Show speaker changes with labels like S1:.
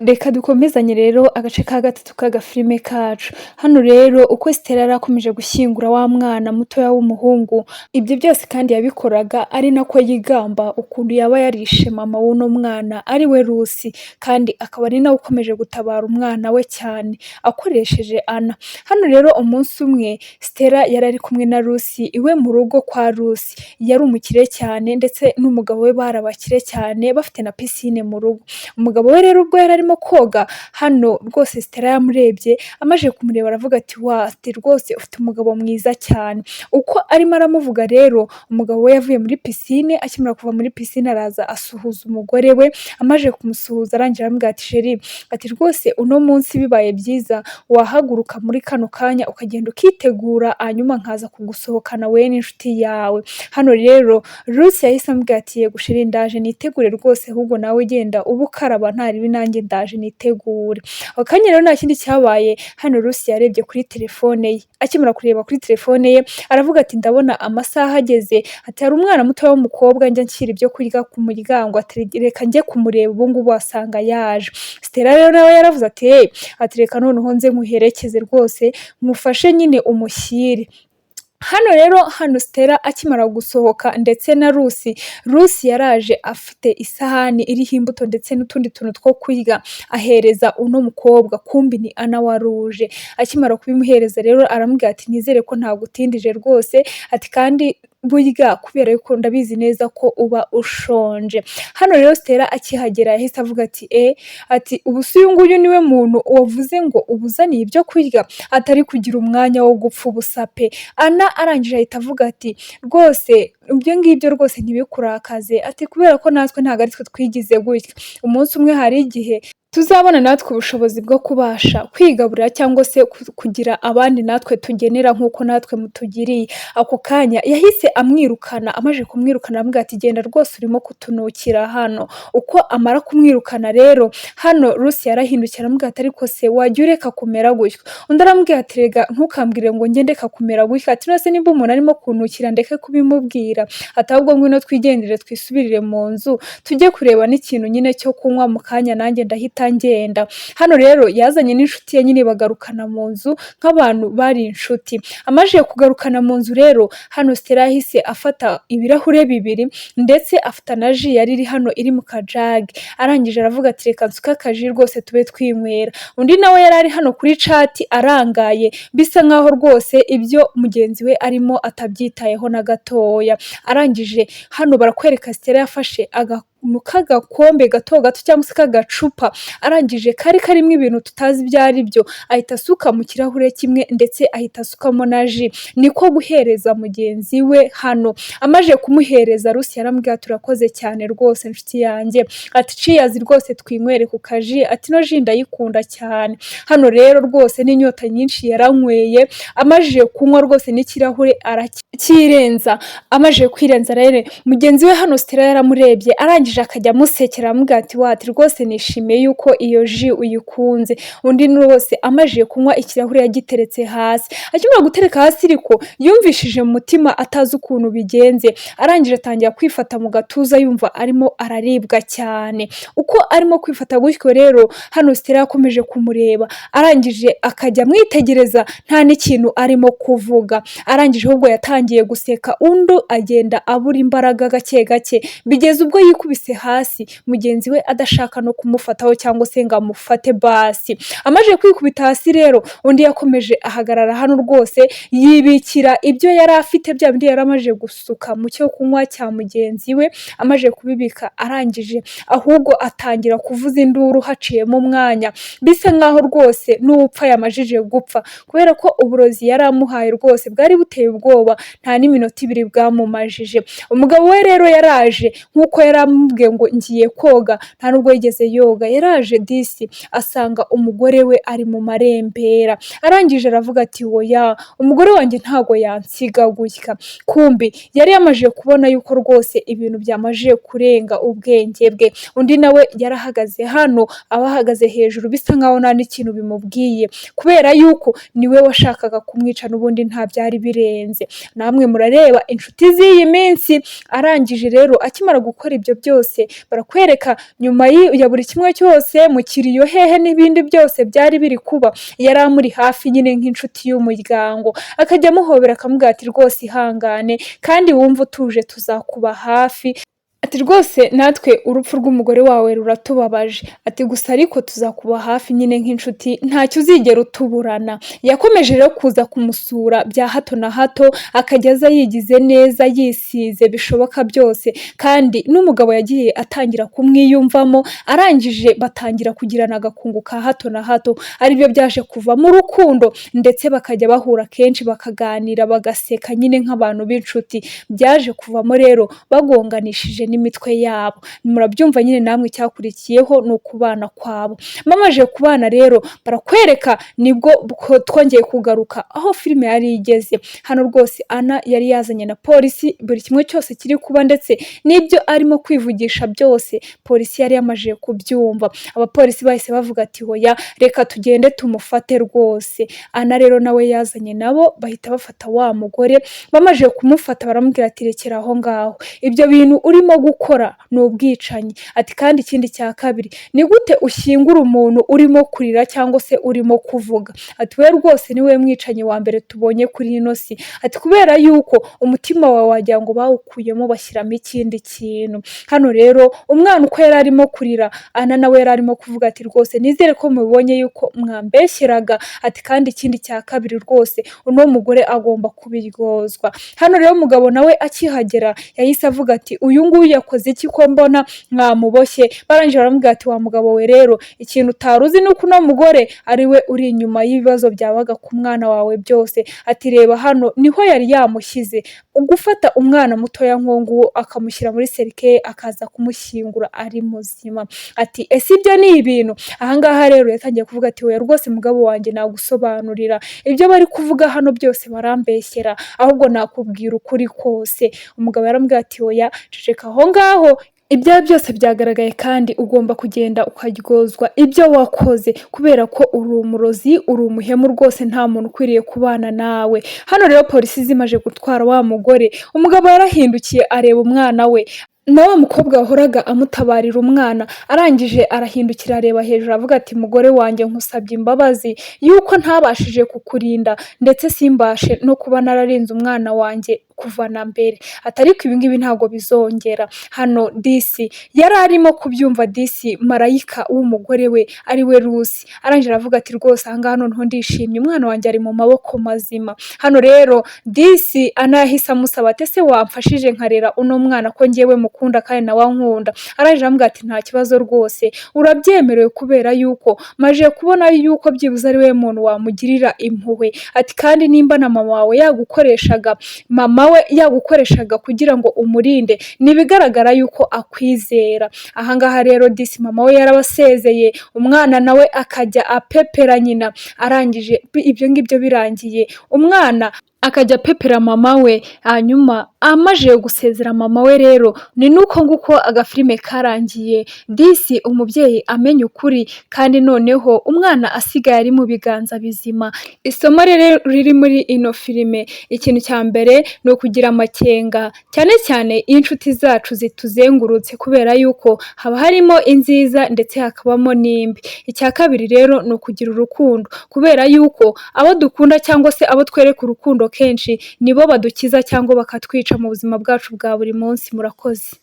S1: Reka dukomezanye rero agace ka gatatu k'agafilime kacu. Hano rero uko Stella yari akomeje gushyingura wa mwana mutoya w'umuhungu, ibyo byose kandi yabikoraga ari nako yigamba ukuntu yaba yarishe mama w'uno mwana ari we Lucy, kandi akaba ari nawe ukomeje gutabara umwana we cyane akoresheje Anna. Hano rero umunsi umwe Stella yari ari kumwe na Lucy iwe mu rugo kwa Lucy. Yari umukire cyane ndetse n'umugabo we bari abakire cyane bafite na pisine mu rugo. Umugabo we rero ubwo yari arimo koga hano rwose Stella yamurebye, amaze kumureba aravuga ati ati rwose ufite umugabo mwiza cyane. Uko arimo aramuvuga rero umugabo we yavuye muri pisine, akimara kuva muri pisine araza asuhuza umugore we, amaze kumusuhuza arangira aramubwira ati sheri, ati rwose uno munsi bibaye byiza wahaguruka muri kano kanya ukagenda ukitegura hanyuma nkaza kugusohokana we n'inshuti yawe. Hano rero Lucy yahise amubwira ati yego sheri ndaje nitegure rwose, ahubwo nawe genda uba ukaraba ntaribi nanjye ndaje nitegure. Ako kanya rero nta kindi cyabaye, hano Lucy yarebye kuri telefone ye, akimara kureba kuri telefone ye aravuga ati ndabona amasaha ageze, ati hari umwana muto w'umukobwa njya nshyira ibyo kurya ku muryango, ati reka njye kumureba ubu ngubu wasanga yaje. Stella rero nawe yaravuze ati ati reka noneho nze muherekeze rwose mufashe nyine umushyire. Hano Stella akimara gusohoka ndetse na Lucy yaraje afite isahani iriho imbuto ndetse n'utundi tuntu two kurya ahereza uno mukobwa, kumbi ni Anna wari uje. Akimara kubimuhereza rero aramubwira ati nizere ko ntagutindije rwose, ati kandi burya kubera yuko ndabizi neza ko uba ushonje. Hano rero Stella akihagera yahise avuga ati ati ubu se uyu nguyu niwe muntu wavuze ngo ubuzaniye ibyo kurya, atari kugira umwanya wo gupfa ubusa pe. Anna arangije ahita avuga ati rwose ibyo ngibyo rwose ntibikurakaze, ati kubera ko natwe ntabwo ari twe twigize gutya, umunsi umwe hari igihe tuzabona natwe ubushobozi bwo kubasha kwigaburira cyangwa se kugira abandi natwe tugenera nk'uko natwe mutugiriye. Ako kanya yahise amwirukana, amaze kumwirukana aramubwira ati genda rwose urimo kutunukira hano. Uko amara kumwirukana rero hano Lucy yarahindukira aramubwira ati ariko se wajya ureka kumera gutyo. Undi aramubwira ati rega ntukambwire ngo njye ndeka kumera gutya, ati nose nimba umuntu arimo kuntukira ndeke kubimubwira, ati ahubwo ngwino twigendere twisubirire mu nzu tujye kureba n'ikintu nyine cyo kunywa mu kanya nanjye ndahita ngenda. Hano rero yazanye n'inshuti ye nyine bagarukana mu nzu nk'abantu bari inshuti. Amaze kugarukana mu nzu rero hano Stella yahise afata ibirahure bibiri ndetse afata na ji yari iri hano iri mu kajage, arangije aravuga ati reka nsuke akaji rwose tube twinywera. Undi nawe yari ari hano kuri chat arangaye, bisa nkaho rwose ibyo mugenzi we arimo atabyitayeho na gatoya. Arangije hano barakwereka Stella yafashe kagakombe gato gato cyangwa se kagacupa, arangije kari karimo ibintu tutazi ibyo ari byo, ahita asuka mu kirahure kimwe ndetse ahita asukamo na ji, niko guhereza mugenzi we. Hano amaze kumuhereza Lucy yaramubwira turakoze cyane rwose inshuti yanjye, ati cheers rwose twinywere ku kaji, ati no ji ndayikunda cyane. Hano rero rwose n'inyota nyinshi yaranyweye, amaze kunywa rwose n'ikirahure arakirenza. Amaze kwirenza rero mugenzi we hano Stella yaramurebye, arangije akajya amusekera aramubwira ati wati rwose nishimiye yuko iyo ji uyikunze. Undi rwose amaze kunywa ikirahure yagiteretse hasi, akimara gutereka hasi ariko yumvishije mu mutima atazi ukuntu bigenze, arangije atangira kwifata mu gatuza yumva arimo araribwa cyane. Uko arimo kwifata gutyo rero hano Stella yakomeje kumureba, arangije akajya amwitegereza nta n'ikintu arimo kuvuga, arangije ahubwo yatangiye guseka. Undi agenda abura imbaraga gake gake bigeze ubwo yikubise hasi, mugenzi we adashaka no kumufataho cyangwa se ngo amufate basi. Amaze kwikubita hasi rero undi yakomeje ahagarara hano rwose yibikira ibyo yari afite, bya bindi yari amaze gusuka mu cyo kunywa cya mugenzi we. Amaze kubibika arangije ahubwo atangira kuvuza induru haciyemo umwanya, bisa nkaho rwose n'upfa yamajije gupfa, kubera ko uburozi yari amuhaye rwose bwari buteye ubwoba, nta n'iminota ibiri bwamumajije. Umugabo we rero yaraje nk'uko yari amubwiye ngo ngiye koga, nta nubwo yigeze yoga, yaraje disi asanga umugore we ari mu marembera. Arangije aravuga ati oya umugore wanjye ntago yansiga gutya. Kumbi yari yamaje kubona yuko rwose ibintu byamaje kurenga ubwenge bwe. Undi nawe yarahagaze hano, abahagaze hejuru bisa nkaho nta n'ikintu bimubwiye, kubera yuko niwe washakaga kumwica n'ubundi nta byari birenze. Namwe murareba inshuti z'iyi minsi. Arangije rero akimara gukora ibyo byose byose barakwereka nyuma ya buri kimwe cyose mu kiriyo hehe n'ibindi byose byari biri kuba, yari amuri hafi nyine nk'inshuti y'umuryango, akajya amuhobera akamubwira ati rwose ihangane kandi wumve utuje tuzakuba hafi, ati rwose natwe urupfu rw'umugore wawe ruratubabaje, ati gusa ariko tuzakuba hafi nyine nk'inshuti ntacyo uzigera utuburana. Yakomeje rero kuza kumusura bya hato na hato, akajya aza yigize neza yisize bishoboka byose, kandi n'umugabo yagiye atangira kumwiyumvamo, arangije batangira kugirana agakungu ka hato na hato, aribyo byaje kuvamo urukundo ndetse bakajya bahura kenshi bakaganira bagaseka nyine nk'abantu b'inshuti, byaje kuvamo rero bagonganishije n'imitwe yabo. Murabyumva nyine namwe icyakurikiyeho ni ukubana kwabo. Bamaze kubana rero barakwereka nibwo twongeye kugaruka aho filime yari igeze. Hano rwose Ana yari yazanye na polisi buri kimwe cyose kiri kuba, ndetse n'ibyo arimo kwivugisha byose polisi yari yamaze kubyumva. Abapolisi bahise bavuga ati hoya reka tugende tumufate rwose. Ana rero nawe yazanye nabo bahita bafata wa mugore, bamaze kumufata baramubwira ati rekera aho ngaho, ibyo bintu urimo gukora ni ubwicanyi. Ati kandi ikindi cya kabiri, ni gute ushyingura umuntu urimo kurira cyangwa se urimo kuvuga? Ati we rwose niwe mwicanyi wa mbere tubonye kuri ino si. Ati kubera yuko umutima wawe wagira ngo bawukuyemo bashyiramo ikindi kintu. Hano rero umwana uko yari arimo kurira, Ana nawe yari arimo kuvuga ati rwose nizere ko mubonye yuko mwambeshyeraga. Ati kandi ikindi cya kabiri rwose uno mugore agomba kubiryozwa. Hano rero umugabo nawe akihagera yahise avuga ati uyu nguyu yakoze iki ko mbona mwamuboshye? Barangije baramubwira ati wa mugabo we rero ikintu utari uzi nuko uno mugore ari we uri inyuma y'ibibazo byabaga ku mwana wawe byose. Ati reba hano niho yari yamushyize, gufata umwana mutoya nk'uwo akamushyira muri serike akaza kumushyingura ari muzima. Ati ese ibyo ni ibintu? Ahangaha rero yatangiye kuvuga ati oya rwose mugabo wanjye nagusobanurira, ibyo bari kuvuga hano byose barambeshyera, ahubwo nakubwira ukuri kose. Umugabo yaramubwira ati oya ceceka aho ngaho, ibyaha byose byagaragaye kandi ugomba kugenda ukaryozwa ibyo wakoze, kubera ko uri umurozi, uri umuhemu rwose, nta muntu ukwiriye kubana nawe. Hano rero polisi zimaje gutwara wa mugore, umugabo yarahindukiye areba umwana we, na wa mukobwa wahoraga amutabarira umwana arangije arahindukira areba hejuru avuga ati mugore wanjye nkusabye imbabazi yuko ntabashije kukurinda ndetse simbashe no kuba nararinze umwana wanjye kuva na mbere. Atariko ibingibi ntabwo bizongera. Hano disi yari arimo kubyumva, disi marayika w'umugore we ari we Rusi, arangije aravuga ati rwose ahangaha noneho ndishimye, umwana wanjye ari mu maboko mazima. Hano rero disi Ana yahise amusaba ati ese wamfashije nkarera uno mwana ko ngewe mukunda kandi nawe ankunda? Arangije aramubwira ati nta kibazo rwose urabyemerewe, kubera yuko maje kubona yuko byibuze ari we muntu wamugirira impuhwe. Ati kandi nimba na mama wawe yagukoreshaga, mama we yagukoreshaga kugira ngo umurinde, nibigaragara yuko akwizera. Ahangaha rero disi mama we yarabasezeye, umwana nawe akajya apepera nyina. Arangije ibyo ngibyo birangiye, umwana akajya apepera mama we. Hanyuma amaze gusezera mama we rero ni nuko nguko agafilime karangiye, disi umubyeyi amenya ukuri kandi noneho umwana asigaye ari mu biganza bizima. Isomo rero riri muri ino filime, ikintu cya mbere ni ukugira amakenga, cyane cyane iyo inshuti zacu zituzengurutse, kubera yuko haba harimo inziza ndetse hakabamo n'imbi. Icya kabiri rero ni ukugira urukundo, kubera yuko abo dukunda cyangwa se abo twereka urukundo kenshi nibo badukiza cyangwa bakatwica mu buzima bwacu bwa buri munsi. Murakoze.